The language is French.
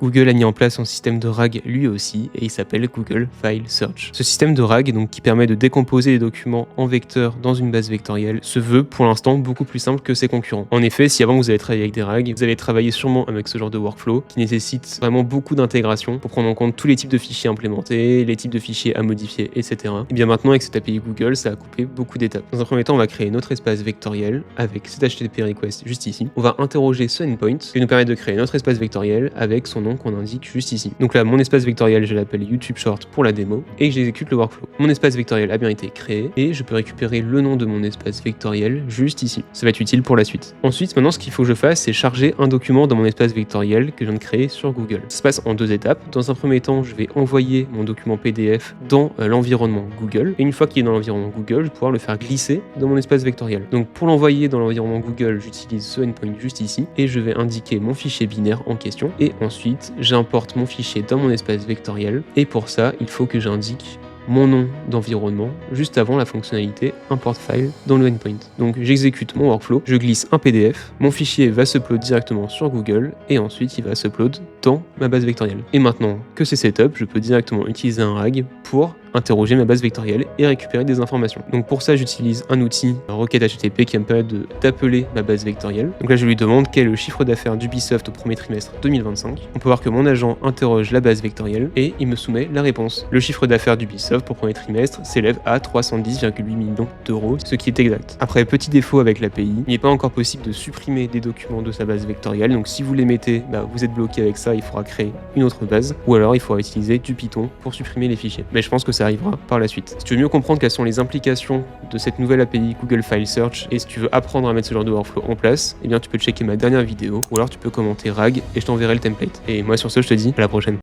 Google a mis en place un système de RAG lui aussi et il s'appelle Google File Search. Ce système de RAG, donc, qui permet de décomposer les documents en vecteurs dans une base vectorielle, se veut pour l'instant beaucoup plus simple que ses concurrents. En effet, si avant vous avez travaillé avec des RAG, vous allez travailler sûrement avec ce genre de workflow qui nécessite vraiment beaucoup d'intégration pour prendre en compte tous les types de fichiers implémentés, les types de fichiers à modifier, etc. Et bien maintenant, avec cette API Google, ça a coupé beaucoup d'étapes. Dans un premier temps, on va créer notre espace vectoriel avec cet HTTP request juste ici. On va interroger ce endpoint qui nous permet de créer notre espace vectoriel avec son nom qu'on indique juste ici. Donc là, mon espace vectoriel, je l'appelle YouTube Short pour la démo et j'exécute le workflow. Mon espace vectoriel a bien été créé et je peux récupérer le nom de mon espace vectoriel juste ici. Ça va être utile pour la suite. Ensuite, maintenant, ce qu'il faut que je fasse, c'est charger un document dans mon espace vectoriel que je viens de créer sur Google. Ça se passe en 2 étapes. Dans un premier temps, je vais envoyer mon document PDF dans l'environnement Google. Et une fois qu'il est dans l'environnement Google, je vais pouvoir le faire glisser dans mon espace vectoriel. Donc pour l'envoyer dans l'environnement Google, j'utilise ce endpoint juste ici et je vais indiquer mon fichier binaire en question. Et ensuite, j'importe mon fichier dans mon espace vectoriel. Et pour ça, il faut que j'indique mon nom d'environnement juste avant la fonctionnalité import file dans le endpoint. Donc j'exécute mon workflow, je glisse un PDF, mon fichier va s'upload directement sur Google et ensuite il va s'upload dans ma base vectorielle. Et maintenant que c'est setup, je peux directement utiliser un RAG pour interroger ma base vectorielle et récupérer des informations. Donc pour ça, j'utilise un outil, un requête HTTP qui va me permettre d'appeler ma base vectorielle. Donc là, je lui demande quel est le chiffre d'affaires d'Ubisoft au premier trimestre 2025. On peut voir que mon agent interroge la base vectorielle et il me soumet la réponse. Le chiffre d'affaires d'Ubisoft pour premier trimestre s'élève à 310,8 millions d'euros, ce qui est exact. Après, petit défaut avec l'API, il n'est pas encore possible de supprimer des documents de sa base vectorielle. Donc si vous les mettez, vous êtes bloqué avec ça, il faudra créer une autre base ou alors il faudra utiliser du Python pour supprimer les fichiers. Mais je pense que ça arrivera par la suite. Si tu veux mieux comprendre quelles sont les implications de cette nouvelle API Google File Search et si tu veux apprendre à mettre ce genre de workflow en place, eh bien tu peux checker ma dernière vidéo ou alors tu peux commenter RAG et je t'enverrai le template. Et moi sur ce, je te dis à la prochaine.